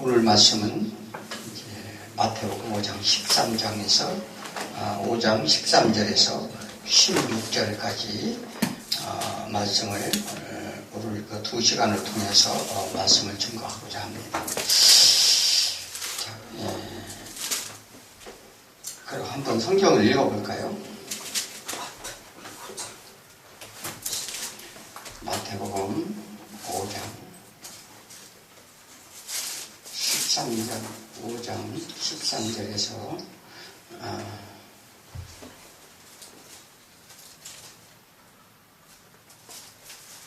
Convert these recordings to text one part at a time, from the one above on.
오늘 말씀은 이제 마태복음 5장 13장에서 5장 13절에서 16절까지 말씀을 오늘 그 2시간을 통해서 말씀을 증거하고자 합니다. 자, 그럼 한번 성경을 읽어볼까요? 마태복음 5장 13절에서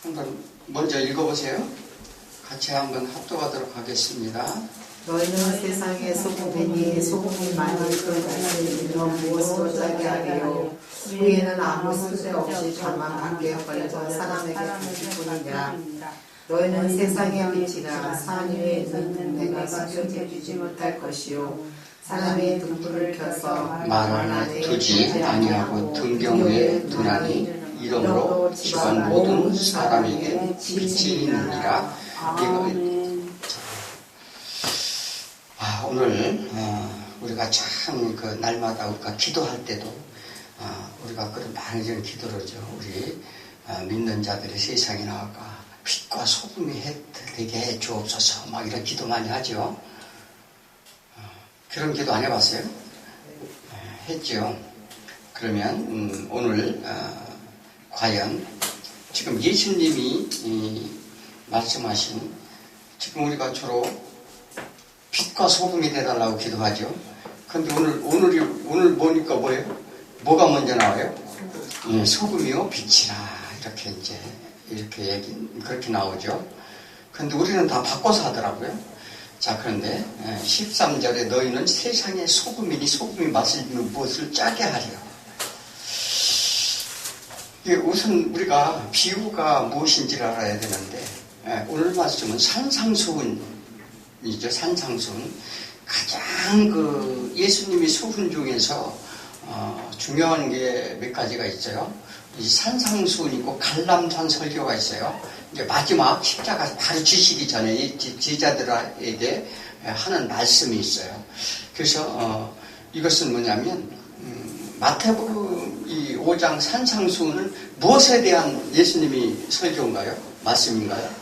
한번 먼저 읽어보세요. 같이 한번 합독하도록 하겠습니다. 너희는 세상의 소금이니 소금이 만일 그 자신을 잃으면 무엇으로 짜게 하리요. 위에는 아무 쓸데없이 다만 밖에 헐려서 사람에게 주실 뿐이니라. 너희는 세상의 빛이라. 산 위에 있는 내가 숨겨져 주지 못할 것이요. 사람의 등불을 켜서 말 안에 두지 아니하고 등경 위에 두나니 이러므로 집안 모든 사람에게 빛이 있느니라. 오늘 우리가 참 그 날마다 우리가 기도할 때도 우리가 그런 많은 이런 기도를 하죠. 우리 믿는 자들이 세상에 나아가 빛과 소금이 되게 해 주옵소서 막 이런 기도 많이 하죠. 그런 기도 안 해봤어요? 했죠. 그러면 오늘 과연 지금 예수님이 말씀하신 지금 우리가 주로 빛과 소금이 되달라고 기도하죠. 근데 오늘 보니까 뭐예요? 뭐가 먼저 나와요? 소금이요 빛이라 이렇게 그렇게 나오죠. 근데 우리는 다 바꿔서 하더라고요. 자, 그런데 13절에 너희는 세상의 소금이니 소금이 맛을 무엇을 짜게 하려. 우선 우리가 비유가 무엇인지를 알아야 되는데 오늘 말씀은 산상수훈이죠. 산상수훈. 가장 그 예수님이 수훈 중에서 중요한 게 몇 가지가 있어요. 이 산상수훈이고 갈람산 설교가 있어요. 이제 마지막 십자가 바로 지시기 전에 제자들에게 하는 말씀이 있어요. 그래서 이것은 뭐냐면 마태복음 이 5장 산상수훈은 무엇에 대한 예수님이 설교인가요? 말씀인가요?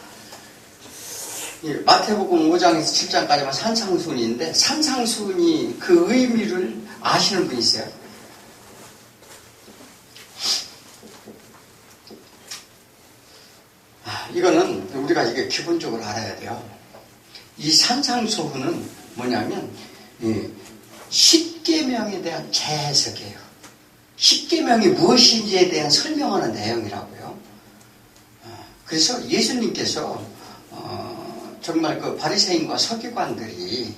마태복음 5장에서 7장까지만 산상수훈인데 산상수훈이 그 의미를 아시는 분이 있어요? 이거는 우리가 이게 기본적으로 알아야 돼요. 이 산상수훈은 뭐냐면 십계명에 대한 재해석이에요. 십계명이 무엇인지에 대한 설명하는 내용이라고요. 그래서 예수님께서 정말 그 바리새인과 서기관들이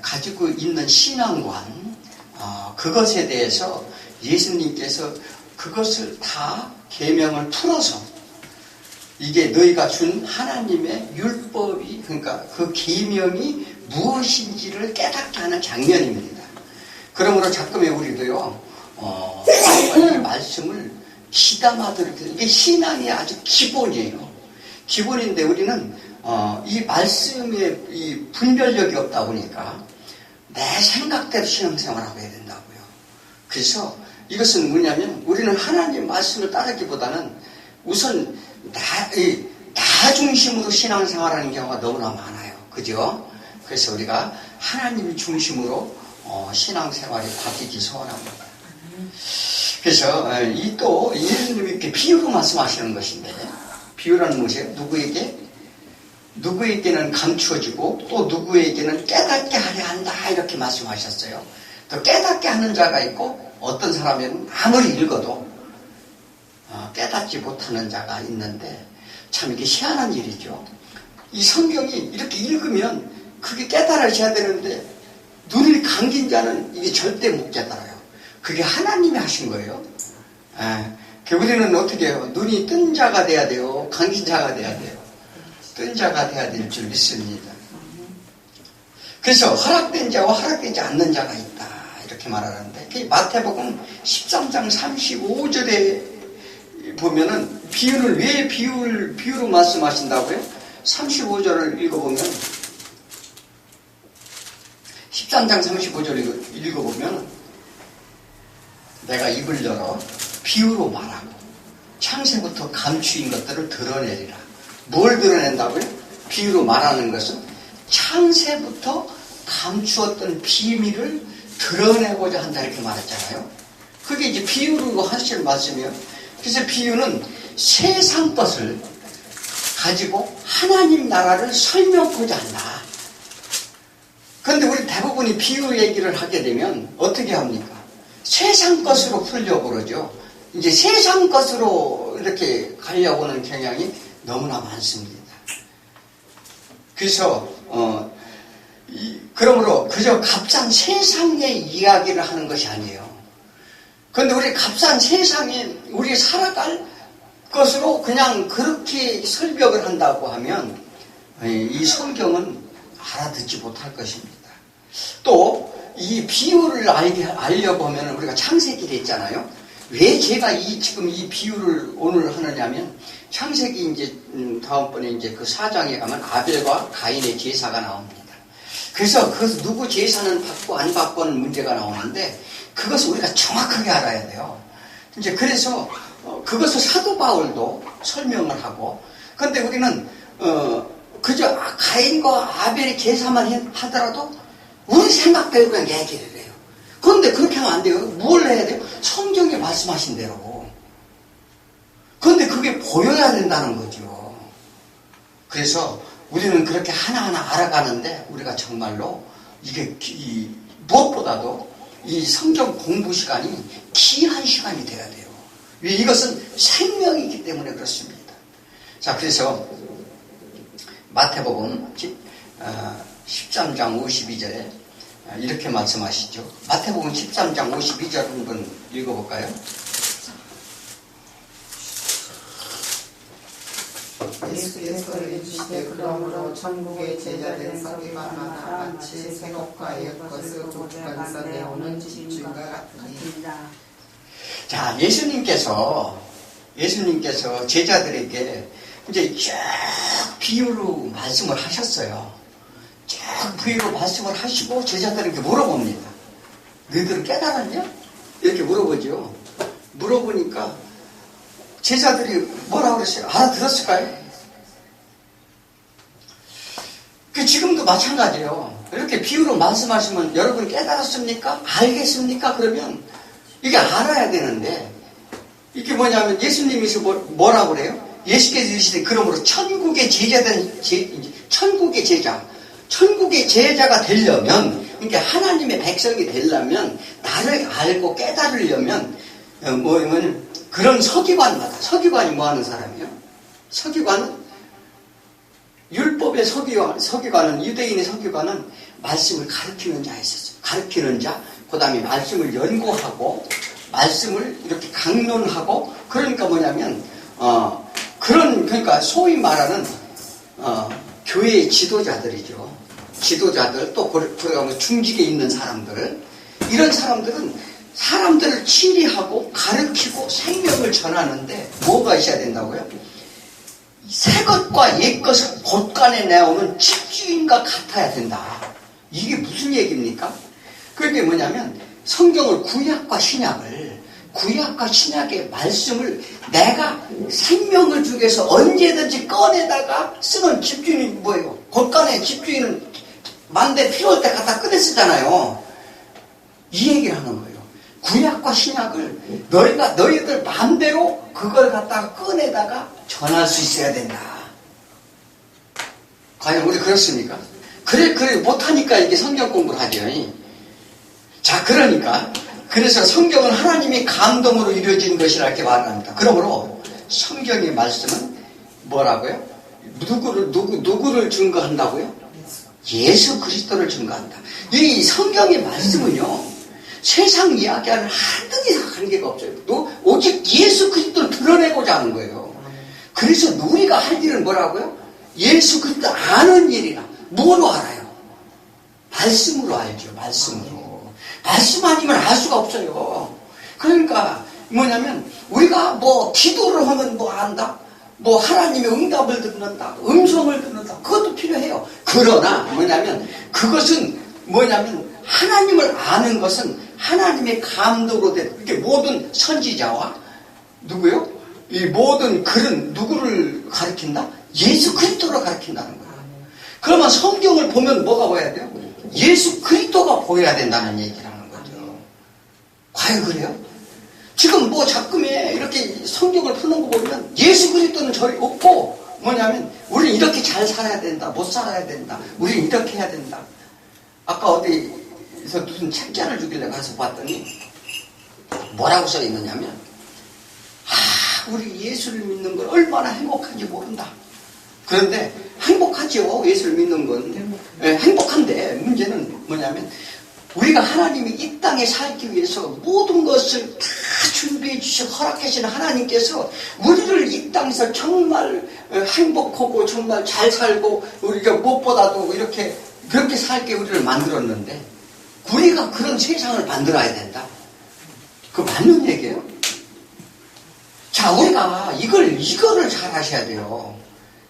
가지고 있는 신앙관 그것에 대해서 예수님께서 그것을 다 계명을 풀어서 이게 너희가 준 하나님의 율법이 그러니까 그 계명이 무엇인지를 깨닫게 하는 장면입니다. 그러므로 자꾸만 우리도요 이 말씀을 귀담아 들으면서 이게 신앙이 아주 기본이에요. 기본인데 우리는 이 말씀에 이 분별력이 없다 보니까 내 생각대로 신앙생활하고 해야 된다고요. 그래서 이것은 뭐냐면 우리는 하나님 말씀을 따르기보다는 우선 나 중심으로 신앙생활하는 경우가 너무나 많아요. 그죠? 그래서 우리가 하나님 중심으로 신앙생활이 바뀌기 소원합니다. 그래서 또 예수님이 이렇게 비유로 말씀하시는 것인데 비유라는 것이에요. 누구에게는 감추어지고 또 누구에게는 깨닫게 하려 한다 이렇게 말씀하셨어요. 또 깨닫게 하는 자가 있고 어떤 사람은 아무리 읽어도 깨닫지 못하는 자가 있는데 참 이게 희한한 일이죠. 이 성경이 이렇게 읽으면 그게 깨달아져야 되는데 눈이 감긴 자는 이게 절대 못 깨달아요. 그게 하나님이 하신 거예요. 우리는 어떻게 해요? 눈이 뜬 자가 돼야 돼요? 감긴 자가 돼야 돼요? 뜬 자가 돼야 될 줄 믿습니다. 그래서 허락된 자와 허락되지 않는 자가 있다 이렇게 말하는데 마태복음 13장 35절에 보면은 비유를 왜 비유로 말씀하신다고요? 35절을 읽어보면 13장 35절 읽어보면 내가 입을 열어 비유로 말하고 창세부터 감추인 것들을 드러내리라. 뭘 드러낸다고요? 비유로 말하는 것은 창세부터 감추었던 비밀을 드러내고자 한다 이렇게 말했잖아요. 그게 이제 비유로 하실 말씀이에요. 그래서 비유는 세상 것을 가지고 하나님 나라를 설명하고자 한다. 그런데 우리 대부분이 비유 얘기를 하게 되면 어떻게 합니까? 세상 것으로 풀려고 그러죠. 이제 세상 것으로 이렇게 가려고 하는 경향이 너무나 많습니다. 그래서 그러므로 그저 값싼 세상의 이야기를 하는 것이 아니에요. 그런데 우리 값싼 세상에 우리 살아갈 것으로 그냥 그렇게 설명을 한다고 하면 이 성경은 알아듣지 못할 것입니다. 또 이 비유를 알려고 하면 우리가 창세기를 했잖아요. 왜 제가 지금 이 비유를 오늘 하느냐면 창세기 이제 다음번에 이제 그 4장에 가면 아벨과 가인의 제사가 나옵니다. 그래서 그것을 누구 제사는 받고 안 받고는 문제가 나오는데 그것을 우리가 정확하게 알아야 돼요. 이제 그래서 그것을 사도 바울도 설명을 하고, 그런데 우리는 그저 가인과 아벨의 제사만 하더라도 우리 생각대로 그냥 얘기를 해요. 그런데 그렇게 하면 안 돼요. 뭘 해야 돼요? 성경에 말씀하신 대로. 그런데 그게 보여야 된다는 거죠. 그래서 우리는 그렇게 하나하나 알아가는데 우리가 정말로 이게 무엇보다도 이 성경 공부 시간이 귀한 시간이 돼야 돼요. 이것은 생명이기 때문에 그렇습니다. 자, 그래서 마태복음 13장 52절에 이렇게 말씀하시죠. 마태복음 13장 52절 한번 읽어볼까요? 예수께서 이르시되 그러므로 천국의 제자된 서기관마다 마치 새것과 옛것을 구분하사 내오는 집주인과 같으니. 자, 예수님께서 제자들에게 이제 쫙 비유로 말씀을 하셨어요. 쫙 비유로 말씀을 하시고 제자들에게 물어봅니다. 너희들은 깨달았냐? 이렇게 물어보죠. 물어보니까 제자들이 뭐라고 그랬어요? 알아들었을까요? 지금도 마찬가지예요. 이렇게 비유로 말씀하시면 여러분 깨달았습니까? 알겠습니까? 그러면 이게 알아야 되는데 이게 뭐냐면 예수님이서 뭐라고 그래요? 예수께서 이르시되 그러므로 천국의 제자가 되려면, 그러니까 하나님의 백성이 되려면, 나를 알고 깨달으려면 뭐냐면 그런 서기관이 뭐 하는 사람이에요? 서기관은 율법의 서기관은 유대인의 서기관은 말씀을 가르치는 자가 있었어요. 가르치는 자, 그 다음에 말씀을 연구하고 말씀을 이렇게 강론하고, 그러니까 뭐냐면 그러니까 소위 말하는 교회의 지도자들이죠. 지도자들, 또 그러면 중직에 있는 사람들, 이런 사람들은 사람들을 치리하고 가르치고 생명을 전하는데 뭐가 있어야 된다고요? 새 것과 옛 것을 곳간에 내오는 집주인과 같아야 된다. 이게 무슨 얘기입니까? 그게 뭐냐면 성경을 구약과 신약의 말씀을 내가 생명을 주기 위해서 언제든지 꺼내다가 쓰는 집주인이 뭐예요? 곳간에 집주인은 만대 필요할 때 갖다 꺼내 쓰잖아요. 이 얘기를 하는 거예요. 구약과 신약을 너희들 마음대로 그걸 갖다가 꺼내다가 전할 수 있어야 된다. 과연 우리 그렇습니까? 그래 못하니까 이게 성경 공부를 하죠. 자, 그래서 성경은 하나님의 감동으로 이루어진 것이라 이렇게 말합니다. 그러므로 성경의 말씀은 뭐라고요? 누구를 증거한다고요? 예수 그리스도를 증거한다. 이 성경의 말씀은요, 세상 이야기와는 한등이 관계가 없어요. 오직 예수 그리스도를 드러내고자 하는 거예요. 그래서 우리가 할 일은 뭐라고요? 예수 그리스도 아는 일이라. 뭐로 알아요? 말씀으로 알죠. 말씀 아니면 알 수가 없어요. 그러니까 뭐냐면 우리가 뭐 기도를 하면 뭐 안다? 뭐 하나님의 응답을 듣는다, 음성을 듣는다, 그것도 필요해요. 그러나 뭐냐면 그것은 뭐냐면 하나님을 아는 것은 하나님의 감독으로 된 이렇게 모든 선지자와 누구요? 이 모든 글은 누구를 가리킨다? 예수 그리스도를 가리킨다는 거예요. 그러면 성경을 보면 뭐가 보여야 돼요? 예수 그리스도가 보여야 된다는 얘기를 하는 거죠. 과연 그래요? 지금 뭐 자꾸에 이렇게 성경을 푸는 거 보면 예수 그리스도는 저리 없고 뭐냐면 우리는 이렇게 잘 살아야 된다, 못 살아야 된다, 우리는 이렇게 해야 된다. 아까 어디서 무슨 책자를 주길래 가서 봤더니 뭐라고 써 있느냐면 우리 예수를 믿는 건 얼마나 행복한지 모른다. 그런데 행복하죠. 예수를 믿는 건. 행복한데 문제는 뭐냐면 우리가 하나님이 이 땅에 살기 위해서 모든 것을 다 준비해 주시고 허락해 주시는 하나님께서 우리를 이 땅에서 정말 행복하고 정말 잘 살고 우리가 무엇보다도 이렇게 그렇게 살게 우리를 만들었는데 우리가 그런 세상을 만들어야 된다. 그거 맞는 얘기예요? 자, 우리가 이거를 잘 하셔야 돼요.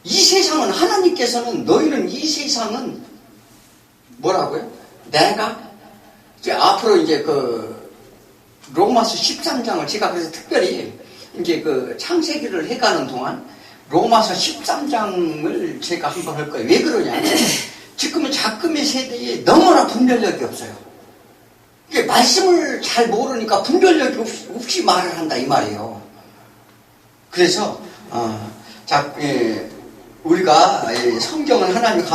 이 세상은 하나님께서는 너희는 이 세상은 뭐라고요? 내가 이제 앞으로 이제 그 로마서 13장을 제가 그래서 특별히 이제 그 창세기를 해가는 동안 로마서 13장을 제가 한번 할 거예요. 왜 그러냐면 지금은 자금의 세대에 너무나 분별력이 없어요. 이게 말씀을 잘 모르니까 분별력이 없이 말을 한다 이 말이에요. 그래서 우리가 성경은 하나님이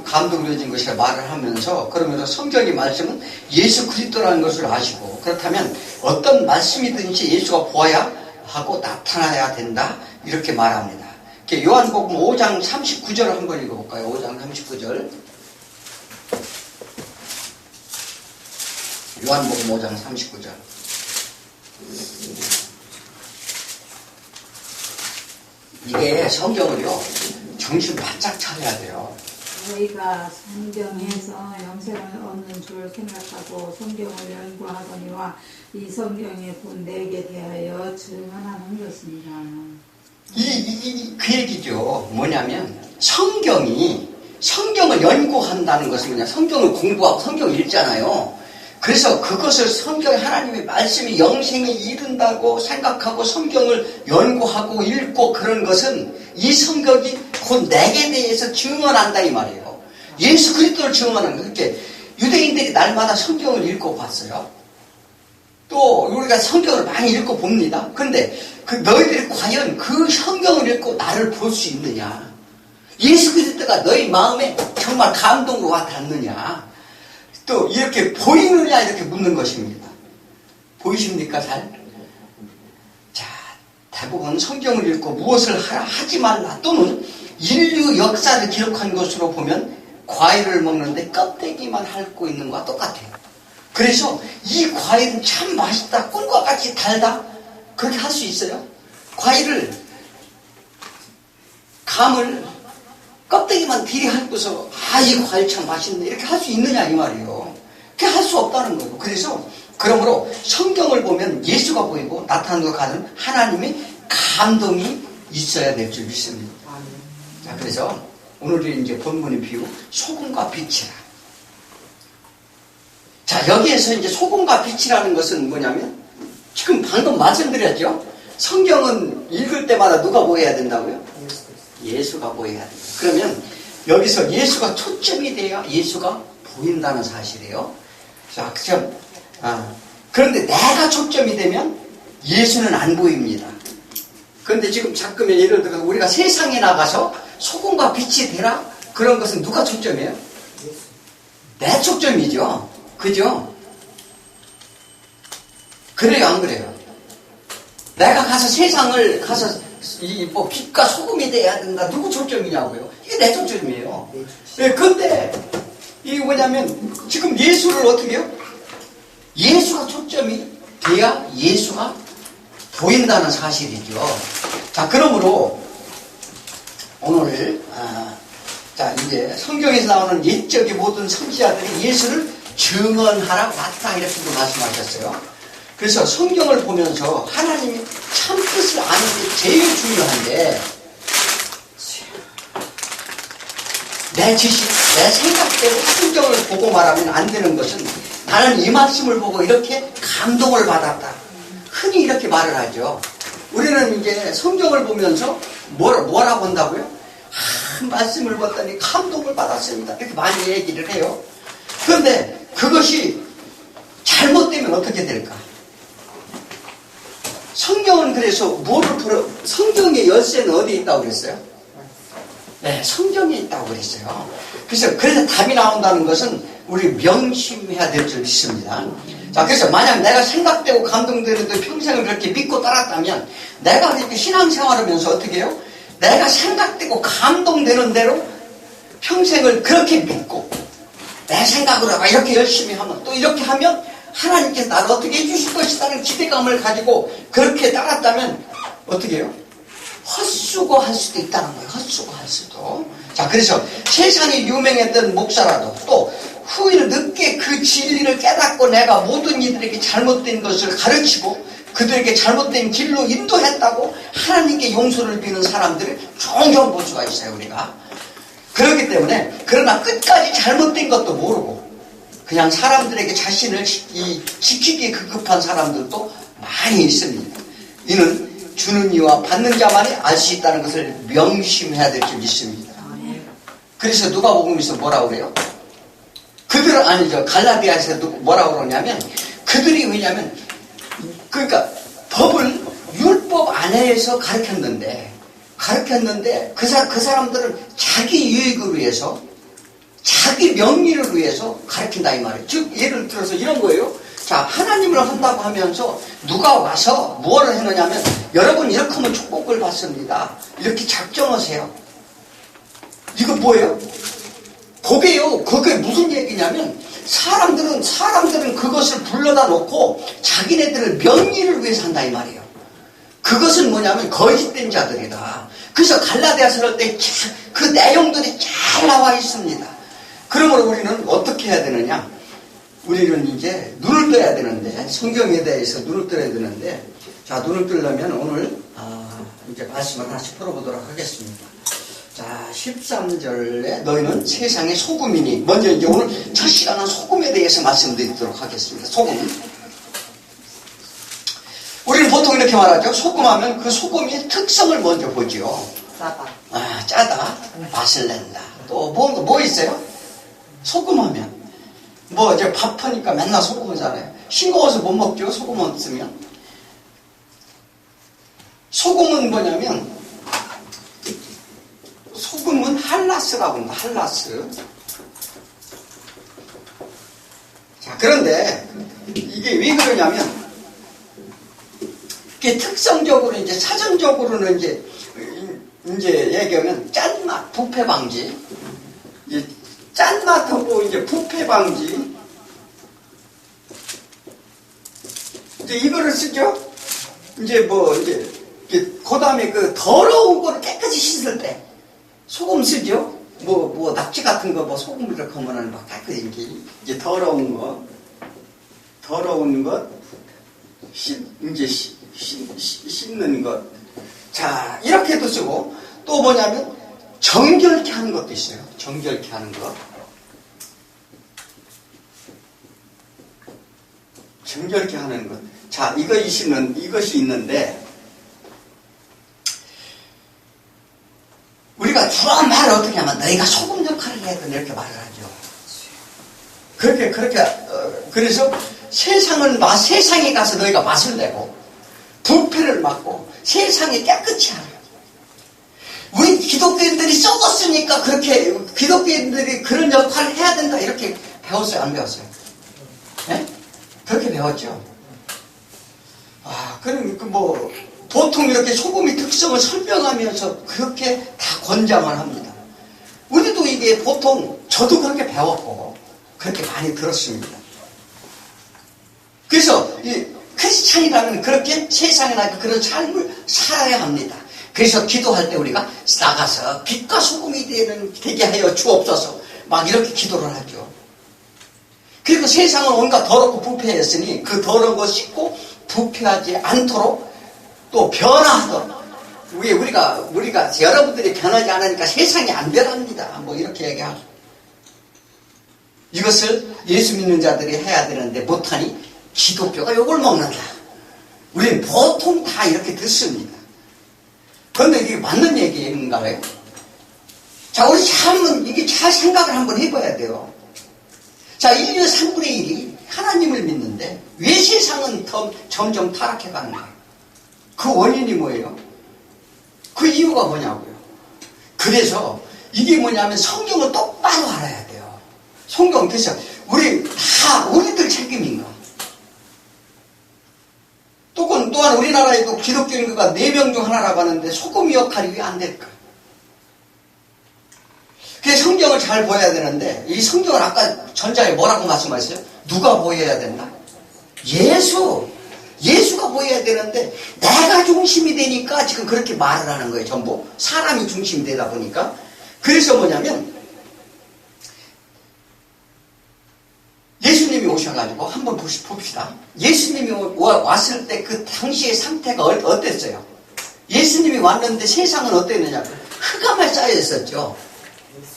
감동으로 진 것이라 말을 하면서 그러면서 성경의 말씀은 예수 그리스도라는 것을 아시고 그렇다면 어떤 말씀이든지 예수가 보아야 하고 나타나야 된다 이렇게 말합니다. 요한복음 5장 39절을 한번 읽어볼까요? 5장 39절 요한복음 5장 39절 이게 성경을요 정신 바짝 차려야 돼요. 너희가 성경에서 영생을 얻는 줄 생각하고 성경을 연구하거니와 이 성경에 본 내게 대하여 증언하는 것입니다. 그 얘기죠. 뭐냐면 성경을 연구한다는 것은 뭐냐? 성경을 공부하고 성경을 읽잖아요. 그래서 그것을 성경 하나님의 말씀이 영생에 이른다고 생각하고 성경을 연구하고 읽고 그런 것은 이 성경이 곧 내게 대해서 증언한다 이 말이에요. 예수 그리스도를 증언하는 거예요. 그렇게 유대인들이 날마다 성경을 읽고 봤어요. 또 우리가 성경을 많이 읽고 봅니다. 그런데 너희들이 과연 그 성경을 읽고 나를 볼 수 있느냐? 예수 그리스도가 너희 마음에 정말 감동으로 와 닿느냐? 또 이렇게 보이느냐 이렇게 묻는 것입니다. 보이십니까 잘? 자, 대부분 성경을 읽고 무엇을 하지 말라 또는 인류 역사를 기록한 것으로 보면 과일을 먹는데 껍데기만 핥고 있는 것과 똑같아요. 그래서 이 과일은 참 맛있다, 꿀과 같이 달다 그렇게 할 수 있어요? 감을 껍데기만 비리 핥고서 이 과일 참 맛있네 이렇게 할 수 있느냐 이 말이에요. 그렇게 할 수 없다는 거예요. 그래서 그러므로 성경을 보면 예수가 보이고 나타나고 가는 하나님의 감동이 있어야 될 줄 믿습니다. 자, 그래서 오늘의 이제 본문의 비유 소금과 빛이라. 자, 여기에서 이제 소금과 빛이라는 것은 뭐냐면 지금 방금 말씀드렸죠. 성경은 읽을 때마다 누가 보여야 된다고요? 예수가 보여야 된다. 그러면 여기서 예수가 초점이 돼야 예수가 보인다는 사실이에요. 자, 그런데 내가 초점이 되면 예수는 안 보입니다. 그런데 지금 자꾸면 예를 들어서 우리가 세상에 나가서 소금과 빛이 되라? 그런 것은 누가 초점이에요? 내 초점이죠. 그죠? 그래요, 안 그래요? 내가 가서 세상을 가서 뭐 빛과 소금이 돼야 된다. 누구 초점이냐고요? 이게 내 초점이에요. 근데 이게 뭐냐면 지금 예수를 어떻게 해요? 예수가 초점이 돼야 예수가 보인다는 사실이죠. 자, 그러므로 오늘 자 이제 성경에서 나오는 옛적의 모든 선지자들이 예수를 증언하라 맞다 이렇게도 말씀하셨어요. 그래서 성경을 보면서 하나님이 참 뜻을 아는 게 제일 중요한데 내 지식, 내 생각대로 성경을 보고 말하면 안 되는 것은 나는 이 말씀을 보고 이렇게 감동을 받았다. 흔히 이렇게 말을 하죠. 우리는 이제 성경을 보면서 뭐라고 한다고요? 말씀을 봤더니 감동을 받았습니다. 이렇게 많이 얘기를 해요. 그런데 그것이 잘못되면 어떻게 될까? 성경은 그래서 성경의 열쇠는 어디에 있다고 그랬어요? 네, 성경에 있다고 그랬어요. 그래서 답이 나온다는 것은 우리 명심해야 될 줄 믿습니다. 자, 그래서 만약 내가 생각되고 감동되는데 평생을 그렇게 믿고 따랐다면 내가 이렇게 신앙생활하면서 어떻게 해요? 내가 생각되고 감동되는 대로 평생을 그렇게 믿고 내 생각으로 이렇게 열심히 하면 또 이렇게 하면 하나님께서 나를 어떻게 해주실 것이라는 기대감을 가지고 그렇게 따랐다면 어떻게 해요? 헛수고할 수도 있다는 거예요. 헛수고할 수도. 자, 그래서 세상에 유명했던 목사라도 또 후일 늦게 그 진리를 깨닫고 내가 모든 이들에게 잘못된 것을 가르치고 그들에게 잘못된 길로 인도했다고 하나님께 용서를 비는 사람들을 종종 볼 수가 있어요, 우리가. 그렇기 때문에 그러나 끝까지 잘못된 것도 모르고 그냥 사람들에게 자신을 지키기에 급급한 사람들도 많이 있습니다. 이는 주는 이와 받는 자만이 알 수 있다는 것을 명심해야 될 줄 믿습니다. 그래서 누가복음에서 뭐라고 그래요? 그들은 아니죠. 갈라디아에서 뭐라고 그러냐면 그들이 왜냐면 그러니까 법을 율법 안에서 가르쳤는데 그 사람들은 자기 유익을 위해서 자기 명리를 위해서 가르친다 이 말이에요. 즉 예를 들어서 이런 거예요. 자, 하나님을 한다고 하면서 누가 와서 무엇을 했느냐면 여러분 이렇게 하면 축복을 받습니다. 이렇게 작정하세요. 이거 뭐예요? 그게 무슨 얘기냐면 사람들은 그것을 불러다 놓고 자기네들을 명리를 위해서 한다 이 말이에요. 그것은 뭐냐면 거짓된 자들이다. 그래서 갈라디아서 할 때 그 내용들이 잘 나와 있습니다. 그러므로 우리는 어떻게 해야 되느냐? 우리는 이제 눈을 떠야 되는데 성경에 대해서 눈을 떠야 되는데 자, 눈을 뜨려면 오늘 이제 말씀을 하나씩 풀어보도록 하겠습니다. 자, 13절에 너희는 세상의 소금이니 먼저 이제 오늘 첫 시간은 소금에 대해서 말씀드리도록 하겠습니다. 소금. 우리는 보통 이렇게 말하죠. 소금하면 그 소금의 특성을 먼저 보죠. 짜다. 짜다. 맛을 낸다. 또 뭐 있어요? 소금하면 이제 밥 하니까 맨날 소금이잖아요. 싱거워서 못 먹죠. 소금 없으면. 소금은 뭐냐면 소금은 할라스라고 합니다. 할라스. 자, 그런데 이게 왜 그러냐면 이게 특성적으로 이제 사전적으로는 이제 얘기하면 짠맛, 부패 방지. 짠맛하고 이제 부패 방지. 이제 이거를 쓰죠. 그 다음에 그 더러운 거를 깨끗이 씻을 때 소금 쓰죠. 낙지 같은 거 소금 이렇게 하면은 막 깨끗이 이제 더러운 것 씻는 것. 자, 이렇게도 쓰고 또 뭐냐면 정결케 하는 것도 있어요. 정결케 하는 것. 정결케 하는 것. 자, 이것이 있는데 우리가 주로 말을 어떻게 하면 너희가 소금 역할을 해야 된다 이렇게 말을 하죠. 그래서 세상에 가서 너희가 맛을 내고 부패를 막고 세상에 깨끗이 하라. 우리 기독교인들이 썩었으니까 그렇게 기독교인들이 그런 역할을 해야 된다 이렇게 배웠어요? 안 배웠어요? 네? 그렇게 배웠죠. 보통 이렇게 소금의 특성을 설명하면서 그렇게 다 권장을 합니다. 우리도 이게 보통 저도 그렇게 배웠고 그렇게 많이 들었습니다. 그래서 이 크리스찬이라면 그렇게 세상에 나가 그런 삶을 살아야 합니다. 그래서 기도할 때 우리가 나가서 빛과 소금이 되게 하여 주옵소서 막 이렇게 기도를 하죠. 그리고 세상은 온갖 더럽고 부패했으니 그 더러운 거 씻고 부패하지 않도록 또 변화하도록 왜 우리가 여러분들이 변하지 않으니까 세상이 안 변합니다. 뭐 이렇게 얘기하죠. 이것을 예수 믿는 자들이 해야 되는데 못하니 기독교가 욕을 먹는다. 우리는 보통 다 이렇게 듣습니다. 그런데 이게 맞는 얘기인가요? 자, 우리 잘 생각을 한번 해봐야 돼요. 자, 인류 3분의 1이 하나님을 믿는데 왜 세상은 점점 타락해가는가? 그 원인이 뭐예요? 그 이유가 뭐냐고요? 그래서 이게 뭐냐면 성경을 똑바로 알아야 돼요. 성경, 그래서 우리들 책임인가? 또한 우리나라에도 기독교 인구가 4명 중 하나라고 하는데 소금 역할이 왜 안 될까? 그래서 성경을 잘 보여야 되는데 이 성경을 아까 전자에 뭐라고 말씀하셨어요? 누가 보여야 된다? 예수가 보여야 되는데 내가 중심이 되니까 지금 그렇게 말을 하는 거예요. 전부 사람이 중심이 되다 보니까. 그래서 뭐냐면 예수님이 오셔가지고 한번 봅시다. 예수님이 왔을 때 그 당시의 상태가 어땠어요? 예수님이 왔는데 세상은 어땠느냐? 흑암에 쌓여 있었죠.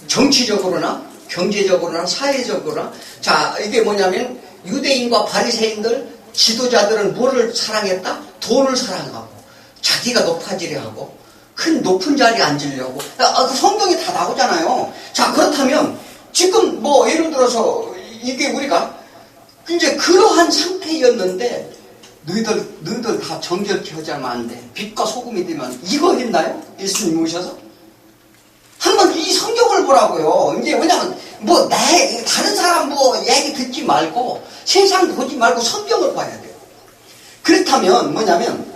정치적으로나 경제적으로나 사회적으로나. 자, 이게 뭐냐면 유대인과 바리새인들 지도자들은 뭐를 사랑했다? 돈을 사랑하고 자기가 높아지려 하고 높은 자리에 앉으려고. 그 성경이 다 나오잖아요. 자, 그렇다면 지금 뭐 예를 들어서 이게 우리가 이제 그러한 상태였는데 너희들 다 정결케 하자면 안 돼. 빛과 소금이 되면 이거 했나요? 예수님 오셔서? 한번 이 성경을 보라고요. 이제 왜냐면 다른 사람 얘기 듣지 말고 세상 보지 말고 성경을 봐야 돼요. 그렇다면 뭐냐면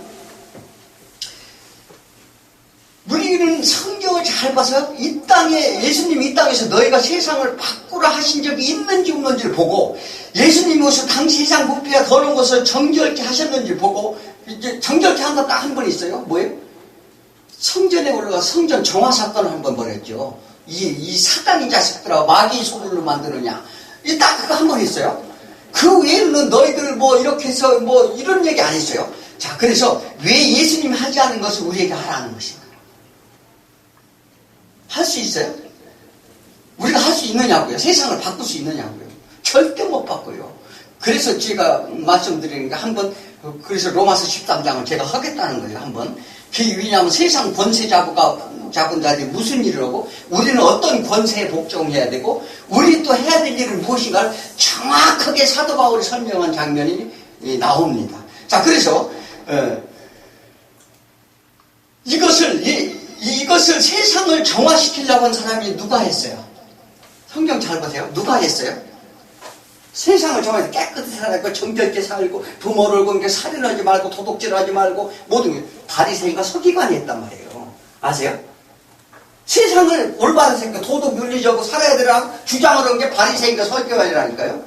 우리는 성경을 잘 봐서 예수님이 이 땅에서 너희가 세상을 바꾸라 하신 적이 있는지 없는지를 보고 예수님이 오셔서 당시 세상 부패와 더러운 것을 정결케 하셨는지 보고 이제 정결케 한 거 딱 한 번 있어요. 뭐예요? 성전에 올라가 성전 정화 사건을 한 번 벌였죠. 이 사단인 자식들하고 마귀 소굴로 만드느냐. 딱 그거 한 번 했어요. 그 외에는 너희들 이렇게 해서 이런 얘기 안 했어요. 자, 그래서 왜 예수님이 하지 않은 것을 우리에게 하라는 것인가? 할 수 있어요? 우리가 할 수 있느냐고요? 세상을 바꿀 수 있느냐고요? 절대 못 바꿔요. 그래서 제가 말씀드리는 게 그래서 로마서 13장을 제가 하겠다는 거예요, 한번. 왜냐하면 세상 권세 잡은 자들이 무슨 일을 하고, 우리는 어떤 권세에 복종해야 되고, 우리 또 해야 될 일은 무엇인가를 정확하게 사도 바울이 설명한 장면이 나옵니다. 자, 그래서, 이것을 세상을 정화시키려고 한 사람이 누가 했어요? 성경 잘 보세요. 누가 했어요? 세상을 정화해서 깨끗이 살고 정결케 살고 부모를 공개 살인하지 말고 도둑질하지 말고 모든 게 바리새인과 서기관이 했단 말이에요. 아세요? 세상을 올바른 생각, 도덕 윤리적으로 살아야 되라고 주장을 한 게 바리새인과 서기관이라니까요.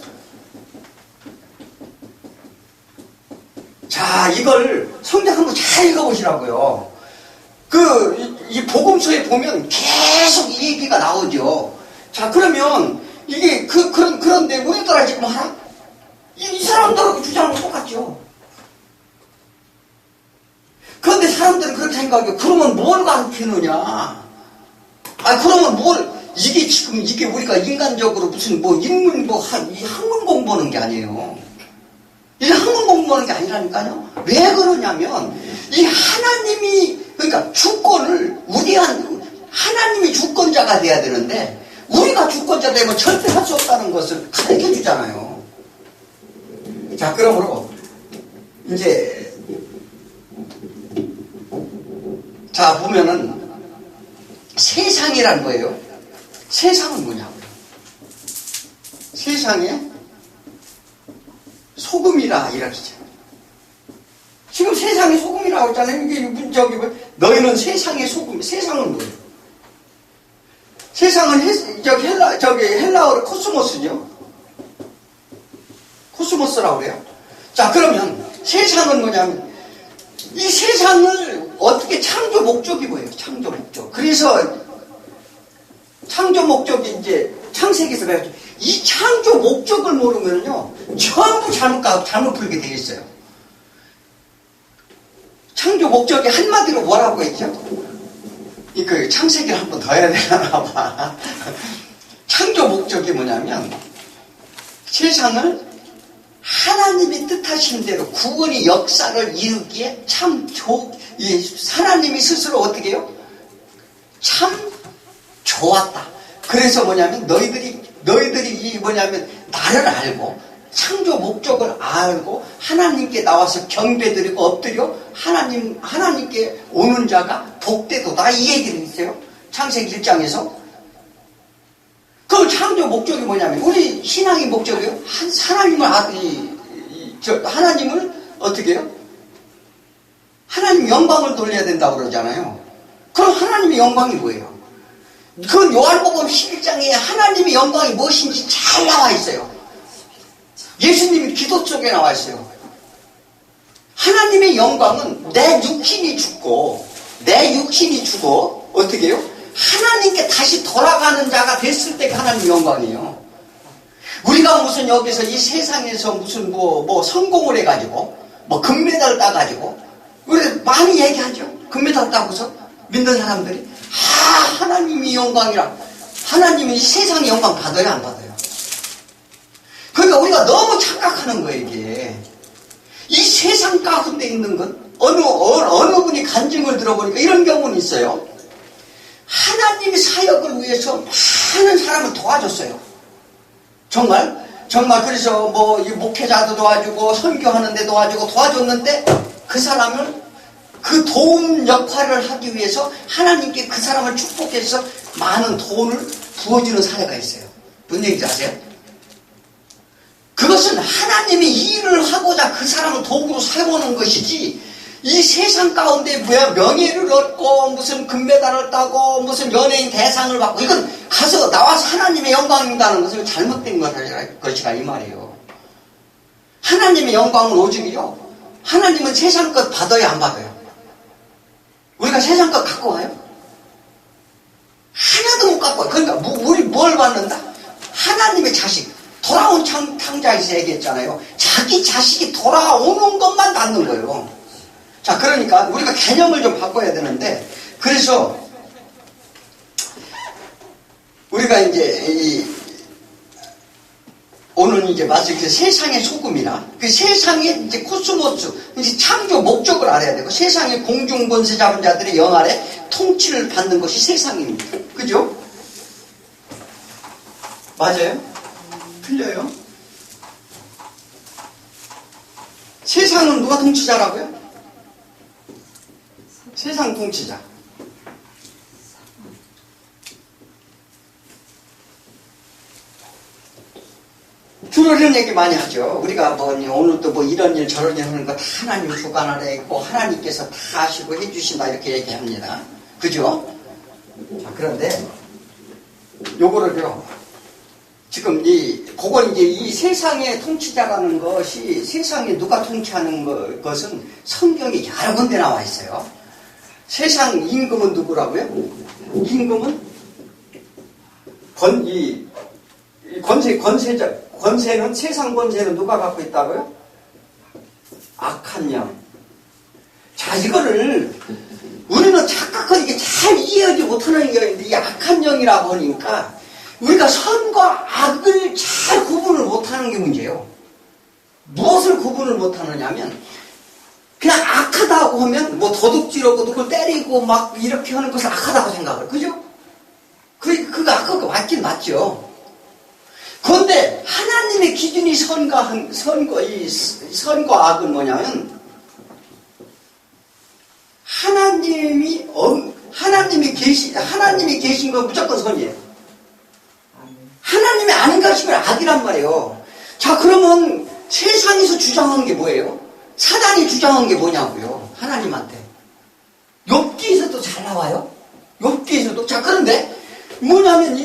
자, 이걸 성경 한번 잘 읽어보시라고요. 이 복음서에 보면 계속 이 얘기가 나오죠. 자, 그러면 이게 그런데 우리들아 지금 하나? 이 사람들하고 주장은 똑같죠. 그런데 사람들은 그렇게 생각해요. 그러면 뭘 가르치느냐? 그러면 이게 우리가 인간적으로 무슨 학문 공부하는 게 아니에요. 이 학문 공부하는 게 아니라니까요. 왜 그러냐면, 그러니까 주권을, 하나님이 주권자가 돼야 되는데, 우리가 주권자 되면 절대 할 수 없다는 것을 가르쳐 주잖아요. 자, 그러므로, 보면은, 세상이란 뭐예요? 세상은 뭐냐고요? 세상에 소금이라 이러시죠. 지금 세상에 소금이라고 했잖아요. 이게 너희는 세상의 소금. 세상은 뭐예요? 세상은 헬라어로 코스모스죠. 코스모스라고 그래요. 자, 그러면 세상은 뭐냐면 이 세상을 어떻게 창조 목적이 뭐예요? 창조 목적. 그래서 창조 목적이 창세기에서 배웠죠. 이 창조 목적을 모르면요 전부 잘못 풀게 되어 있어요. 창조 목적이 한마디로 뭐라고 했죠? 그 창세기를 한 번 더 해야 되나 봐. 창조 목적이 뭐냐면 세상을 하나님이 뜻하신 대로 구원의 역사를 이루기에 하나님이 스스로 어떻게 해요? 참 좋았다. 그래서 뭐냐면 너희들이 뭐냐면 나를 알고 창조 목적을 알고 하나님께 나와서 경배드리고 엎드려 하나님께 오는 자가 복되도다, 이 얘기를 있어요. 창세기 1장에서. 그 창조 목적이 뭐냐면 우리 신앙의 목적이요. 하나님을 어떻게 해요? 하나님 영광을 돌려야 된다고 그러잖아요. 그럼 하나님의 영광이 뭐예요? 그 요한복음 11장에 하나님의 영광이 무엇인지 잘 나와 있어요. 예수님이 기도 속에 나와 있어요. 하나님의 영광은 내 육신이 죽고 어떻게 해요? 하나님께 다시 돌아가는 자가 됐을 때가 하나님의 영광이에요. 우리가 무슨 여기서 이 세상에서 무슨 뭐 성공을 해가지고 뭐 금메달을 따가지고 우리 많이 얘기하죠. 금메달 따고서 믿는 사람들이 하나님이 영광이라. 하나님이 세상의 영광 받아요, 안 받아요? 그러니까 우리가 너무 착각하는 거예요, 이게. 이 세상 가운데 있는 건 어느 분이 간증을 들어보니까 이런 경우는 있어요. 하나님의 사역을 위해서 많은 사람을 도와줬어요. 정말 그래서 뭐 이 목회자도 도와주고 선교하는 데 도와줬는데 그 사람을 그 도움 역할을 하기 위해서 하나님께 그 사람을 축복해서 많은 돈을 부어주는 사례가 있어요. 무슨 얘기인지 아세요? 그것은 하나님이 일을 하고자 그 사람을 도구로 사용하는 것이지, 이 세상 가운데 명예를 얻고 무슨 금메달을 따고 무슨 연예인 대상을 받고 이건 가서 나와서 하나님의 영광이다는 것은 잘못된 것이라 이 말이에요. 하나님의 영광은 오직이요, 하나님은 세상 것 받아요, 안 받아요? 우리가 세상 것 갖고 와요? 하나도 못 갖고 와요. 그러니까 우리 뭘 받는다? 하나님의 자식, 돌아온 창자에서 얘기했잖아요. 자기 자식이 돌아오는 것만 받는 거예요. 자, 그러니까 우리가 개념을 좀 바꿔야 되는데, 그래서 우리가 이제 오늘 이제 마치 그 세상의 소금이나 그 세상의 이제 코스모스, 이제 창조 목적을 알아야 되고, 세상의 공중 권세 잡은 자들의 영 아래 통치를 받는 것이 세상입니다. 그죠? 맞아요? 틀려요? 세상은 누가 통치자라고요? 세상 통치자. 주로 이런 얘기 많이 하죠. 우리가 뭐 오늘도 뭐 이런 일 저런 일 하는 거 다 하나님 주관 아래 있고 하나님께서 다 하시고 해주신다, 이렇게 얘기합니다. 그죠? 자, 그런데 요거를요, 지금 그건 이제 이 세상의 통치자라는 것이, 세상에 누가 통치하는 것은 성경에 여러 군데 나와 있어요. 세상 임금은 누구라고요? 임금은 권세는, 세상 권세는 누가 갖고 있다고요? 악한 영. 자, 이거를 우리는 착각하고 이게 잘 이해하지 못하는 게 있는데, 이 악한 영이라고 하니까 우리가 선과 악을 잘 구분을 못하는 게 문제예요. 무엇을 구분을 못하느냐면, 그냥 악하다고 하면 뭐 도둑질하고 누굴 때리고 막 이렇게 하는 것을 악하다고 생각을, 그죠? 그거 악하고 맞긴 맞죠. 그런데 하나님의 기준이 선과 악은 뭐냐면, 하나님이 계신 건 무조건 선이에요. 하나님이 아닌 것이면 악이란 말이에요. 자, 그러면 세상에서 주장한 게 뭐예요? 사단이 주장한 게 뭐냐고요? 하나님한테. 욥기에서도 잘 나와요. 욥기에서도. 자, 그런데 뭐냐면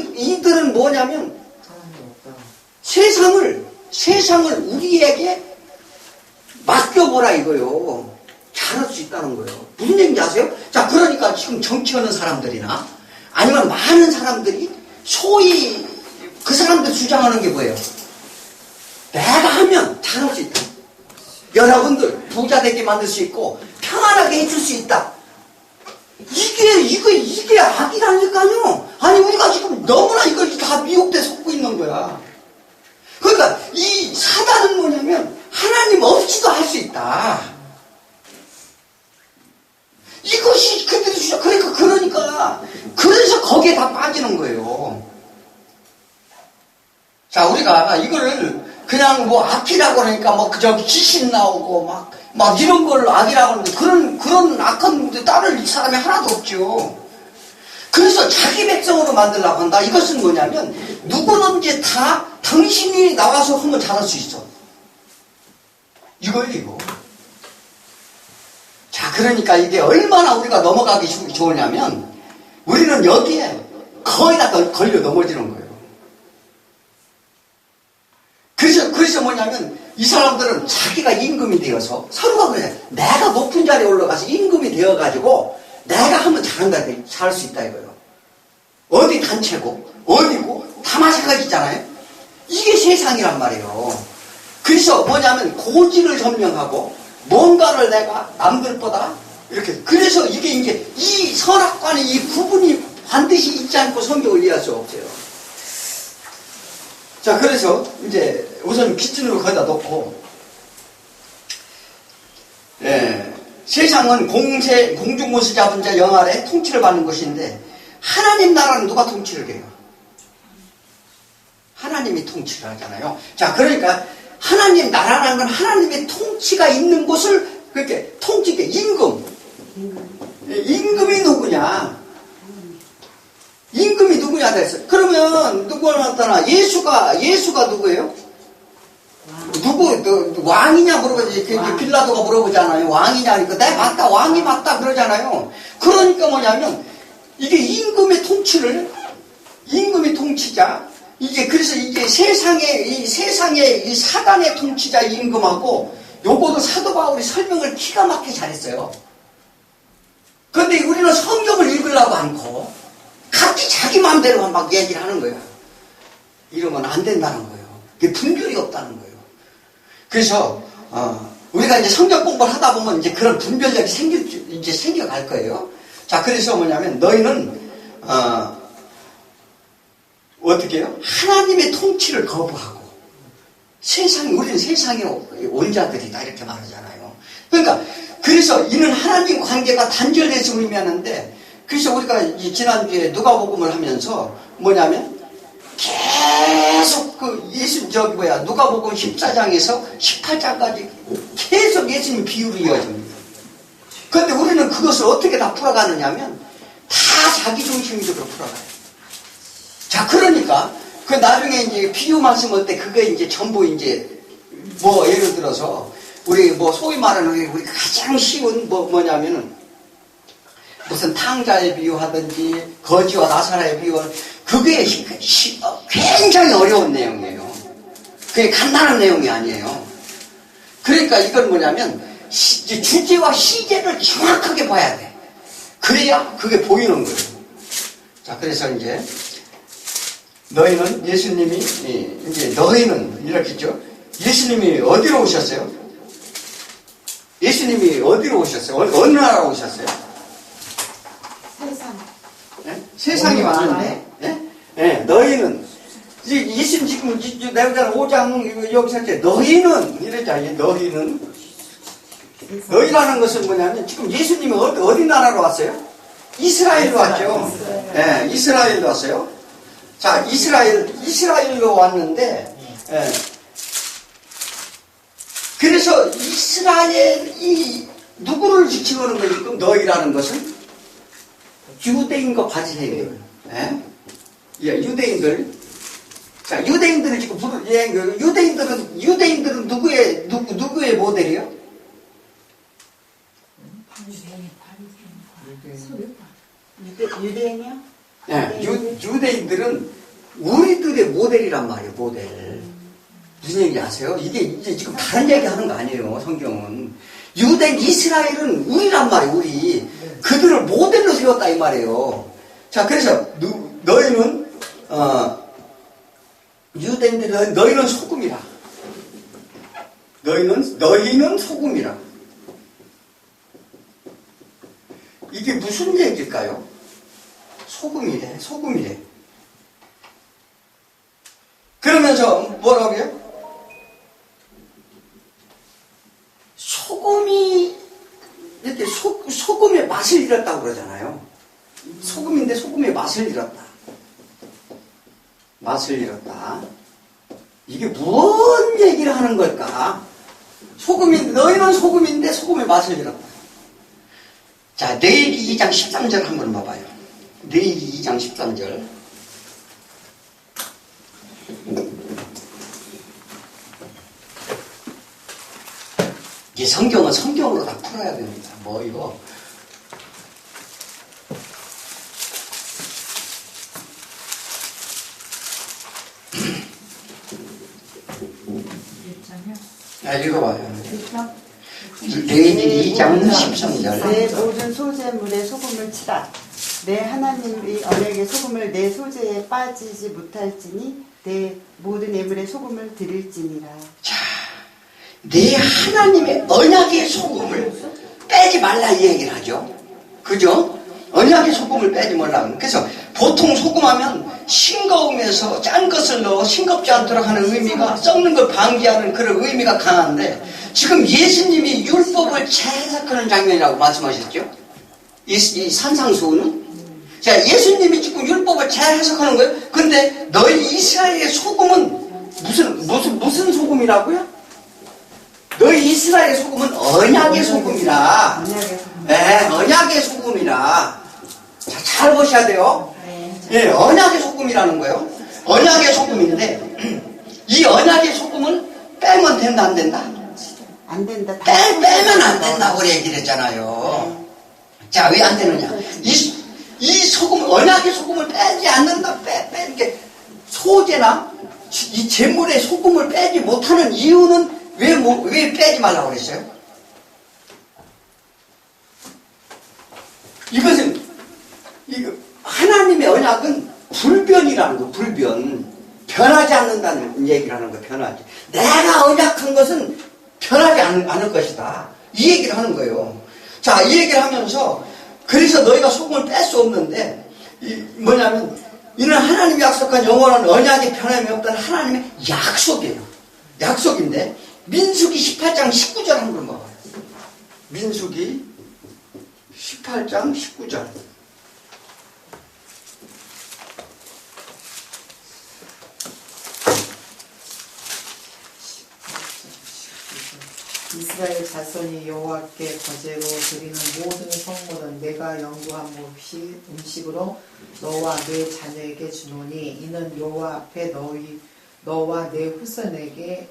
이들은 뭐냐면 세상을 우리에게 맡겨보라 이거요. 잘할 수 있다는 거예요. 무슨 얘기인지 아세요? 자, 그러니까 지금 정치하는 사람들이나 아니면 많은 사람들이 소위 그 사람들 주장하는 게 뭐예요? 내가 하면 잘할 수 있다. 여러분들 부자 되게 만들 수 있고 평안하게 해줄 수 있다. 이게 악이라니까요. 아니 우리가 지금 너무나 이걸 다 미혹돼 속고 있는 거야. 그러니까 이 사단은 뭐냐면 하나님 없이도 할 수 있다. 이것이 그들이 주죠. 그래서 거기에 다 빠지는 거예요. 자, 우리가 이거를 그냥 뭐 악이라고 그러니까 뭐 그저 귀신 나오고 막 이런 걸 악이라고 하는데 그런 악한 데 따를 사람이 하나도 없죠. 그래서 자기 백성으로 만들려고 한다. 이것은 뭐냐면 누구든지 다 당신이 나와서 하면 잘할 수 있어. 이거예요. 자, 그러니까 이게 얼마나 우리가 넘어가기 좋으냐면 우리는 여기에 거의 다 걸려 넘어지는 거예요. 그래서 뭐냐면 이 사람들은 자기가 임금이 되어서 서로가 그래. 내가 높은 자리에 올라가서 임금이 되어가지고 내가 하면 잘할 수 있다 이거예요. 어디 단체고 어디고 다 마찬가지잖아요. 이게 세상이란 말이에요. 그래서 뭐냐면 고지를 점령하고 뭔가를 내가 남들보다 이렇게 그래서 이게 이제 이 선악과는 이 구분이 반드시 있지 않고 성경을 이해할 수 없어요. 자, 그래서 이제 우선 기준으로 거기다 놓고, 세상은 공중무수 잡은 자 영 아래 통치를 받는 것인데 하나님 나라는 누가 통치를 해요? 하나님이 통치를 하잖아요. 자, 그러니까 하나님 나라라는 건 하나님의 통치가 있는 곳을 그렇게 통치게 임금이 누구냐? 임금이 누구냐 됐어요. 그러면 누구가 나타나? 예수가 누구예요? 왕이냐 물어보지. 빌라도가 물어보잖아요. 왕이냐 하니까 네 맞다 왕이 맞다 그러잖아요. 그러니까 뭐냐면 이게 임금의 통치자 그래서 이게 세상의 이 사단의 통치자 임금하고 요거도 사도 바울이 설명을 기가 막히게 잘했어요. 그런데 우리는 성경을 읽으려고 않고 각기 자기 마음대로만 막 얘기를 하는 거예요. 이러면 안 된다는 거예요. 그게 분별이 없다는 거예요. 그래서 우리가 이제 성경 공부를 하다 보면 이제 그런 분별력이 생겨갈 거예요. 자, 그래서 뭐냐면 너희는 어떻게 해요? 하나님의 통치를 거부하고 우리는 세상의 원자들이다 이렇게 말하잖아요. 그러니까 그래서 이는 하나님 관계가 단절돼서 의미하는데 그래서 우리가 지난주에 누가복음을 하면서 뭐냐면 계속 누가복음 14장에서 18장까지 계속 예수님 비유로 이어집니다. 그런데 우리는 그것을 어떻게 다 풀어가느냐 하면 다 자기중심적으로 풀어가요. 자, 그러니까 그 나중에 이제 비유 말씀할 때 그게 이제 전부 이제 뭐 예를 들어서 우리 뭐 소위 말하는 우리 가장 쉬운 뭐냐면은 무슨 탕자의 비유하든지 거지와 나사라의 비유 그게 굉장히 어려운 내용이에요. 그게 간단한 내용이 아니에요. 그러니까 이건 뭐냐면 주제와 시제를 정확하게 봐야 돼. 그래야 그게 보이는 거예요. 자, 그래서 이제 너희는 예수님이 이제 너희는 이렇게 했죠. 예수님이 어디로 오셨어요? 예수님이 어디로 오셨어요? 어느 나라로 오셨어요? 세상이 왔는데, 너희는, 예수님 지금 내가 5장 여기서 할 때, 너희는, 이랬잖아요. 너희라는 것은 뭐냐면, 지금 예수님이 어디 나라로 왔어요? 이스라엘로 왔죠. 이스라엘로 왔어요. 자, 이스라엘로 왔는데, 그래서 이스라엘이 누구를 지칭하는 거지? 그럼 너희라는 것은? 유대인과 바리새인들, 유대인들. 자, 유대인들을 지금 유대인들은 누구의 모델이요? 유대인이요? 네, 유대인들은 우리들의 모델이란 말이에요, 모델. 무슨 얘기 아세요? 이게 이제 지금 다른 얘기 하는 거 아니에요, 성경은. 이스라엘은 우리란 말이에요, 우리. 그들을 모델로 세웠다, 이 말이에요. 자, 그래서, 너희는, 유대인들은 너희는 소금이라. 너희는 소금이라. 이게 무슨 얘기일까요? 소금이래. 그러면서 뭐라고요? 소금이 이렇게 소금의 맛을 잃었다고 그러잖아요. 소금인데 소금의 맛을 잃었다. 이게 무슨 얘기를 하는 걸까? 너희는 소금인데 소금의 맛을 잃었다. 자, 레위기 2장 13절 한번 봐봐요. 레위기 2장 13절. 이 성경은 성경으로 다 풀어야 됩니다. 뭐 이거. 읽어봐요. 레위기 2장 13절. 내 모든 소재물에 소금을 치라. 내 하나님의 언약의 소금을 내 소재에 빠지지 못할지니 내 모든 예물에 소금을 드릴지니라. 자, 내 하나님의 언약의 소금을 빼지 말라 이 얘기를 하죠. 그죠? 언약의 소금을 빼지 말라. 그래서 보통 소금하면 싱거우면서 짠 것을 넣어 싱겁지 않도록 하는 의미가, 썩는 걸 방지하는 그런 의미가 강한데, 지금 예수님이 율법을 재해석하는 장면이라고 말씀하셨죠? 이 산상수훈은? 자, 예수님이 지금 율법을 재해석하는 거예요. 근데 너희 이스라엘의 소금은 무슨 소금이라고요? 너희 이스라엘의 소금은 언약의 소금이라. 네, 언약의 소금이라. 자, 잘 보셔야 돼요. 예, 언약의 소금이라는 거예요. 언약의 소금인데, 이 언약의 소금을 빼면 된다, 안 된다? 안 된다. 빼면 안 된다고 얘기를 했잖아요. 자, 왜 안 되느냐? 이 소금, 언약의 소금을 빼지 않는다, 이렇게 소재나 이 재물의 소금을 빼지 못하는 이유는 왜 빼지 말라고 그랬어요? 하나님의 언약은 불변이라는 거, 불변. 변하지 않는다는 얘기를 하는 거, 변하지. 내가 언약한 것은 변하지 않을 것이다. 이 얘기를 하는 거예요. 자, 이 얘기를 하면서, 그래서 너희가 소금을 뺄 수 없는데, 뭐냐면, 이는 하나님이 약속한 영원한 언약의 변함이 없다는 하나님의 약속이에요. 약속인데, 민수기 18장 19절 한번 봐봐요. 민수기 18장 19절. 이스라엘 자손이 여호와께 거제로 드리는 모든 성물은 내가 영구한 음식으로 너와 네 자녀에게 주노니 이는 여호와 앞에 너와 네 후손에게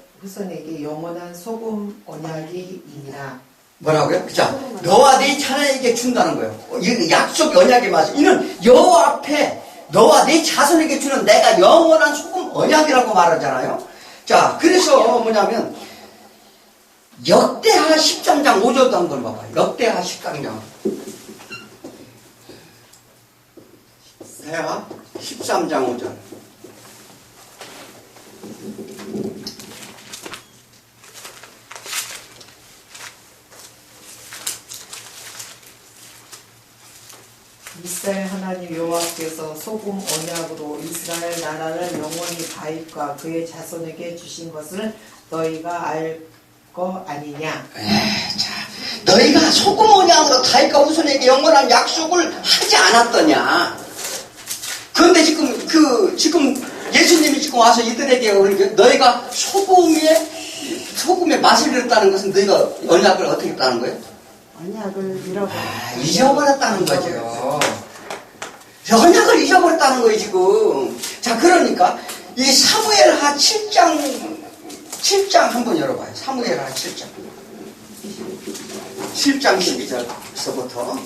영원한 소금 언약이니라. 뭐라고요? 자, 너와 네 자녀에게 준다는 거예요. 이 약속 언약의 맛. 이는 여호와 앞에 너와 네 자손에게 주는 내가 영원한 소금 언약이라고 말하잖아요. 자, 그래서 뭐냐면 역대하 13장 5절도 한번 봐봐요. 역대하 13장. 역대하 13장 5절. 이스라엘 하나님 여호와께서 소금 언약으로 이스라엘 나라를 영원히 다윗과 그의 자손에게 주신 것을 너희가 알 거 아니냐. 자, 너희가 소금 언약으로 다윗과 후손에게 영원한 약속을 하지 않았더냐. 그런데 지금 예수님이 지금 와서 이들에게 너희가 소금의 맛을 잃었다는 것은 너희가 언약을 어떻게 했다는 거예요? 언약을 잊어버렸다는 거죠. 언약을 잊어버렸다는 거예요, 지금. 자, 그러니까 이 사무엘하 7장 한번 열어봐요. 사무엘하 7장 12절서부터.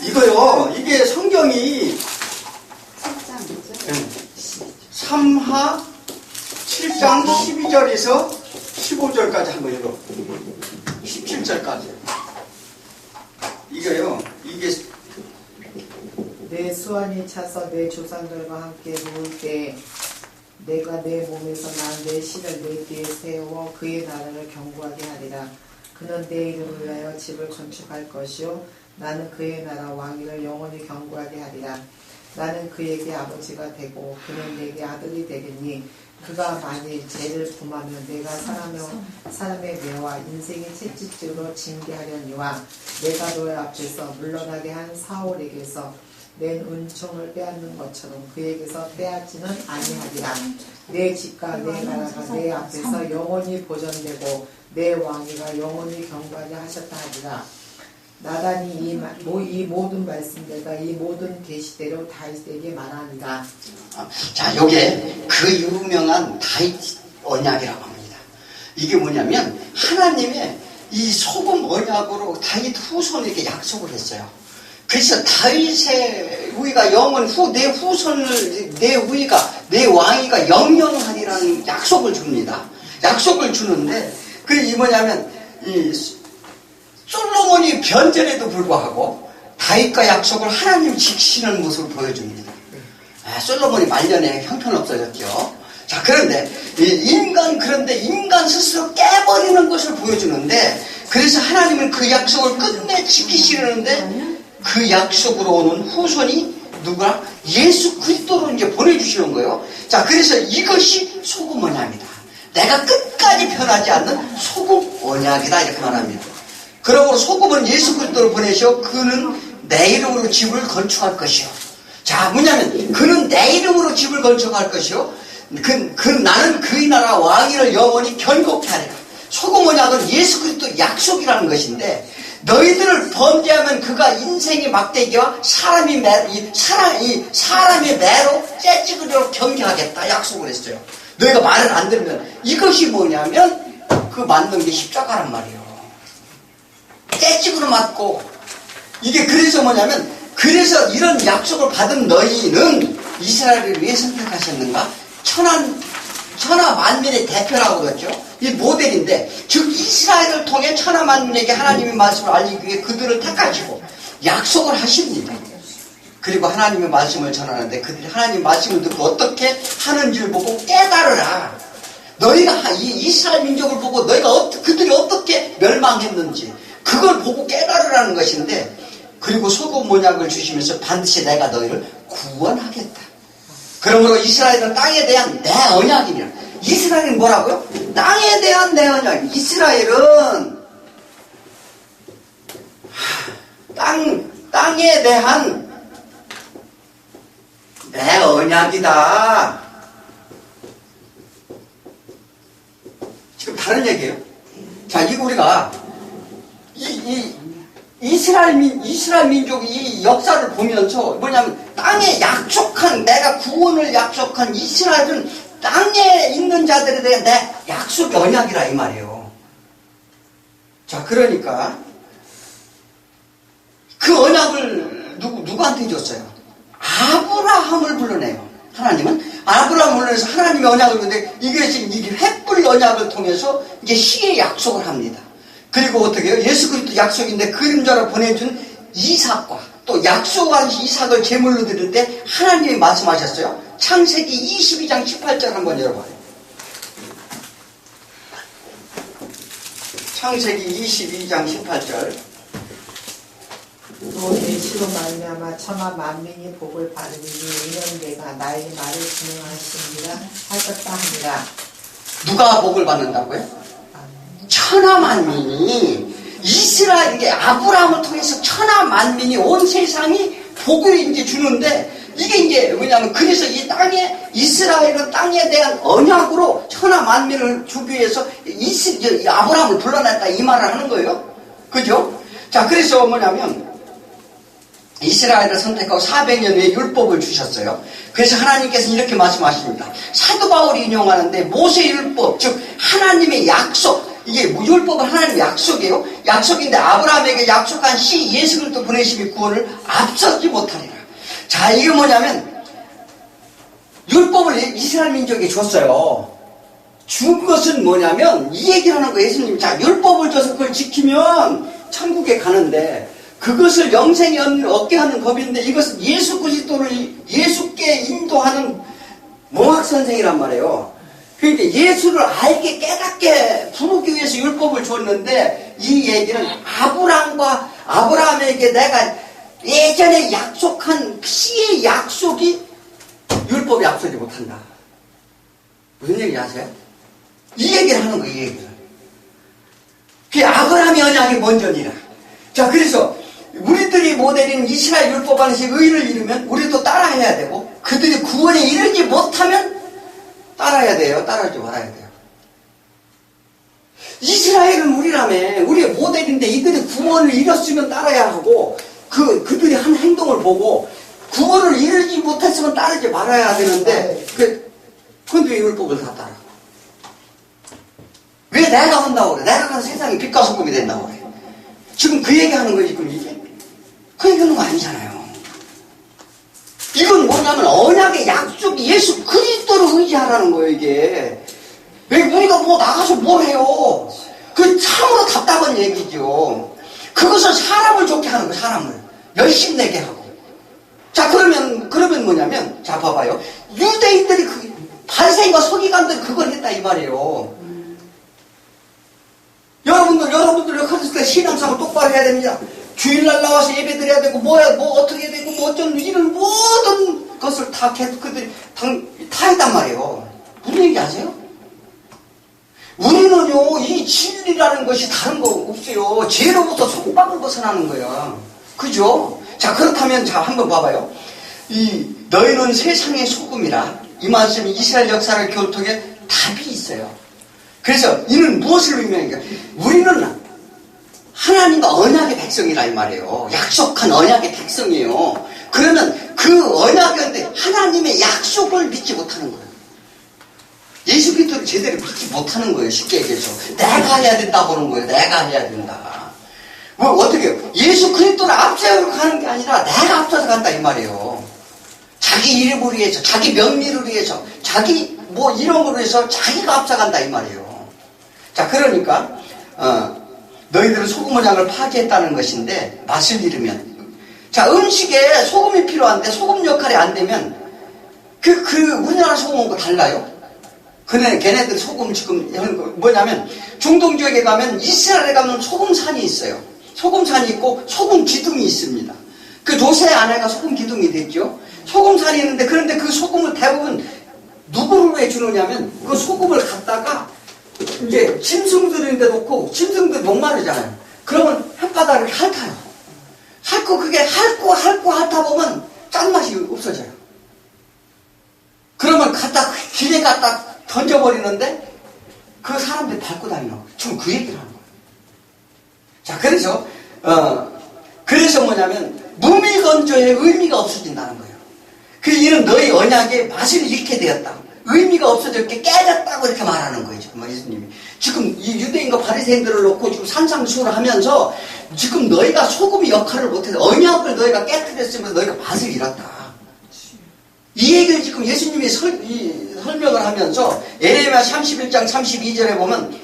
이거요, 이게 성경이 3하 7장 12절에서 15절까지 한번 읽어. 17절까지. 이거요, 이게 내 수완이 차서 내 조상들과 함께 누울 때 내가 내 몸에서 난 내 씨를 내 뒤에 세워 그의 나라를 견고하게 하리라. 그는 내 이름을 위하여 집을 건축할 것이요 나는 그의 나라 왕위를 영원히 견고하게 하리라. 나는 그에게 아버지가 되고 그는 내게 아들이 되겠니. 그가 만일 죄를 범하면 내가 사람의 뇌와 인생의 채찍질로 징계하려니와 내가 너의 앞에서 물러나게 한 사울에게서 낸 은총을 빼앗는 것처럼 그에게서 빼앗지는 아니하리라. 내 집과 내 나라가 내 앞에서 영원히 보존되고 내 왕위가 영원히 견고하게 하셨다 하리라. 나단이 이 모든 말씀들과 이 모든 계시대로 다윗에게 말하니라. 자, 요게 그 유명한 다윗 언약이라고 합니다. 이게 뭐냐면 하나님의 이 소금 언약으로 다윗 후손에게 약속을 했어요. 그래서 다윗의 우위가 영원 내 후손을 내 우위가 내 왕위가 영영하리라는 약속을 줍니다. 약속을 주는데 그게 뭐냐면 이 솔로몬이 변절에도 불구하고 다윗과 약속을 하나님 지키시는 모습을 보여줍니다. 솔로몬이 말년에 형편없어졌죠. 자, 그런데 인간 스스로 깨버리는 것을 보여주는데 그래서 하나님은 그 약속을 끝내 지키시려는데 그 약속으로 오는 후손이 누구나 예수 그리스도로 이제 보내주시는 거예요. 자, 그래서 이것이 소금 언약이다. 내가 끝까지 변하지 않는 소금 언약이다 이렇게 말합니다. 그러므로 소금은 예수 그리스도를 보내셔 그는 내 이름으로 집을 건축할 것이요. 자, 뭐냐면 그는 내 이름으로 집을 건축할 것이요. 나는 그의 나라 왕위를 영원히 견고케 하리라. 소금 언약은 예수 그리스도 약속이라는 것인데 너희들을 범죄하면 그가 인생의 막대기와 사람의 매로 째찍으려 경계하겠다 약속을 했어요. 너희가 말을 안 들으면 이것이 뭐냐면 그 맞는 게 십자가란 말이에요. 떼찍으로 맞고 이게 그래서 뭐냐면 그래서 이런 약속을 받은 너희는 이스라엘을 왜 선택하셨는가? 천하 만민의 대표라고 그랬죠. 이 모델인데 즉 이스라엘을 통해 천하 만민에게 하나님의 말씀을 알리기 위해 그들을 택하시고 약속을 하십니다. 그리고 하나님의 말씀을 전하는데 그들이 하나님의 말씀을 듣고 어떻게 하는지를 보고 깨달으라. 너희가 이 이스라엘 민족을 보고 너희가 그들이 어떻게 멸망했는지 그걸 보고 깨달으라는 것인데 그리고 소금 언약을 주시면서 반드시 내가 너희를 구원하겠다. 그러므로 이스라엘은 땅에 대한 내 언약이냐. 이스라엘은 뭐라고요? 땅에 대한 내 언약. 이스라엘은 땅에 대한 내 언약이다. 지금 다른 얘기예요. 자, 이거 우리가 이스라엘 민족이 이 역사를 보면서 뭐냐면 땅에 약속한 내가 구원을 약속한 이스라엘은 땅에 있는 자들에 대한 내 약속 언약이라 이 말이에요. 자, 그러니까 그 언약을 누구한테 줬어요? 아브라함을 불러내요. 하나님은 아브라함을 불러내서 하나님의 언약을 주는데 이게 횃불 언약을 통해서 이게 시의 약속을 합니다. 그리고 어떻게 해요? 예수 그리스도 약속인데 그림자로 보내준 이삭과 또 약속한 이삭을 제물로 드릴 때 하나님이 말씀하셨어요. 창세기 22장 18절 한번 열어봐요. 창세기 22장 18절. 또 내 씨로 말미암아 천하 만민이 복을 받으니 이는 내가 나의 말을 진행하십니다 하셨다 하니라. 누가 복을 받는다고요? 천하 만민이 이스라엘 이게 아브라함을 통해서 천하 만민이 온 세상이 복을 이제 주는데 이게 이제 뭐냐면 그래서 이 땅에 이스라엘은 땅에 대한 언약으로 천하 만민을 주기 위해서 아브라함을 불러냈다 이 말을 하는 거예요. 그죠? 자, 그래서 뭐냐면 이스라엘을 선택하고 400년 후에 율법을 주셨어요. 그래서 하나님께서 이렇게 말씀하십니다. 사도 바울이 인용하는데 모세 율법 즉 하나님의 약속 이게 율법은 하나님의 약속이에요. 약속인데 아브라함에게 약속한 시 예수 그리스도 보내심이 구원을 앞서지 못하리라. 자, 이게 뭐냐면 율법을 이스라엘 민족에게 줬어요. 준 것은 뭐냐면 이 얘기를 하는 거예요. 예수님, 자, 율법을 줘서 그걸 지키면 천국에 가는데 그것을 영생이 얻게 하는 법인데 이것은 예수 그리스도를 예수께 인도하는 몽학 선생이란 말이에요. 그러니까 예수를 알게 깨닫게 부르기 위해서 율법을 줬는데 이 얘기는 아브라함에게 내가 예전에 약속한 피의 약속이 율법이 앞서지 못한다. 무슨 얘기 아세요? 이 얘기를 하는 거예요, 이 얘기를. 그 아브라함의 언약이 먼저니라. 자, 그래서 우리들이 모델인 이스라엘 율법 안에서 의를 이루면 우리도 따라해야 되고, 그들이 구원에 이르지 못하면 따라야 돼요. 따라하지 말아야 돼요. 이스라엘은 우리라며, 우리의 모델인데 이들이 구원을 이뤘으면 따라야 하고, 그들이 한 행동을 보고 구원을 이루지 못했으면 따르지 말아야 되는데, 근데 왜 율법을 다 따라? 왜 내가 한다고 그래? 내가 한 세상이 빛과 소금이 된다고 그래? 지금 그 얘기하는 거지, 지금 이게? 그 얘기하는 거 아니잖아요. 이건 뭐냐면 언약의 약속이 예수 그리스도를 의지하라는 거예요, 이게. 왜 우리가 뭐 나가서 뭘 해요? 그 참으로 답답한 얘기죠. 그것은 사람을 좋게 하는 거예요, 사람을. 열심 내게 하고. 자, 그러면 뭐냐면, 자, 봐봐요. 유대인들이 바리새인과 서기관들이 그걸 했다, 이 말이에요. 여러분들 그리스도의 신앙생활 똑바로 해야 됩니다. 주일날 나와서 예배 드려야 되고, 뭐 어떻게 해야 되고, 이런 모든 것을 다 그들이 다 했단 말이에요. 무슨 얘기 아세요? 우리는요, 이 진리라는 것이 다른 거 없어요. 죄로부터 속박을 벗어나는 거예요. 그죠? 자, 그렇다면, 자, 한번 봐봐요. 너희는 세상의 소금이라. 이 말씀이 이스라엘 역사를 교통해 답이 있어요. 그래서 이는 무엇을 의미하는가? 우리는 하나님과 언약의 백성이라 이 말이에요. 약속한 언약의 백성이에요. 그러면 그 언약인데 하나님의 약속을 믿지 못하는 거예요. 예수 그리스도를 제대로 믿지 못하는 거예요. 쉽게 얘기해서. 내가 해야 된다고 하는 거예요. 내가 해야 된다. 뭐 어떻게 해요? 예수 그리스도를 앞세우러 가는 게 아니라 내가 앞서서 간다 이 말이에요. 자기 이름을 위해서, 자기 명리를 위해서, 자기 뭐 이런 거로 해서 자기가 앞서간다 이 말이에요. 자, 그러니까 너희들은 소금 언약을 파괴했다는 것인데 맛을 잃으면, 자, 음식에 소금이 필요한데 소금 역할이 안 되면 우리나라 소금하고 달라요. 걔네들 소금 지금 뭐냐면 중동 지역에 가면, 이스라엘에 가면 소금산이 있어요. 소금산이 있고 소금 기둥이 있습니다. 그 조세 아내가 소금 기둥이 됐죠. 소금산이 있는데, 그런데 그 소금을 대부분 누구를 왜 주느냐면, 그 소금을 갖다가 이제 짐승들인데 놓고, 짐승들 목마르잖아요. 그러면 혓바닥을 핥아요. 핥고 그게 핥다 보면 짠맛이 없어져요. 그러면 길에 갖다 던져버리는데 그 사람들이 밟고 다니는 거예요. 지금 그 얘기를 하는 거예요. 자, 그래서 뭐냐면 무미건조의 의미가 없어진다는 거예요. 그래서 이는 너희 언약의 맛을 잃게 되었다. 의미가 없어졌게 깨졌다고 이렇게 말하는 거예요. 지금 예수님이. 지금 이 유대인과 바리새인들을 놓고 지금 산상수훈을 하면서 지금 너희가 소금의 역할을 못해서 언약을 너희가 깨뜨렸으면서 너희가 맛을 잃었다. 이 얘기를 지금 예수님이 설명을 하면서 에레미야 31장 32절에 보면,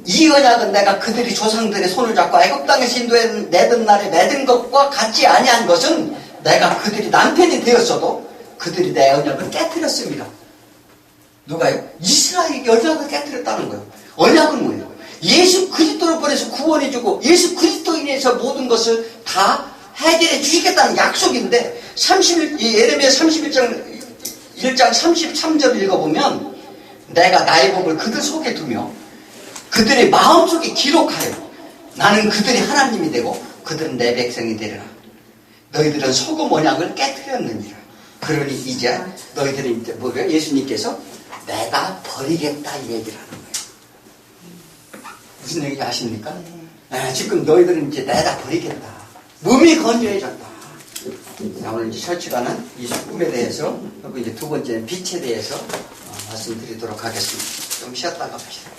이 언약은 내가 그들이 조상들의 손을 잡고 애굽 땅에서 인도해 내던 날에 맺은 것과 같지 아니한 것은, 내가 그들이 남편이 되었어도 그들이 내 언약을 깨뜨렸습니다. 누가요? 이스라엘이 언약을 깨뜨렸다는 거예요. 언약은 뭐예요? 예수 그리스도를 보내서 구원해주고 예수 그리스도에 인해서 모든 것을 다 해결해 주시겠다는 약속인데, 에레미야 31장 1장 33절을 읽어보면, 내가 나의 법을 그들 속에 두며 그들의 마음속에 기록하여 나는 그들이 하나님이 되고 그들은 내 백성이 되리라. 너희들은 소금 언약을 깨뜨렸느니라. 그러니 이제 너희들은 이제 뭐예요? 예수님께서 내가 버리겠다 이 얘기를 하는 거예요. 무슨 얘기 아십니까? 지금 너희들은 이제 내가 버리겠다. 몸이 건조해졌다. 자, 오늘 이제 철치가는 이 소금에 대해서, 그리고 이제 두 번째는 빛에 대해서 말씀드리도록 하겠습니다. 좀 쉬었다가 봅시다.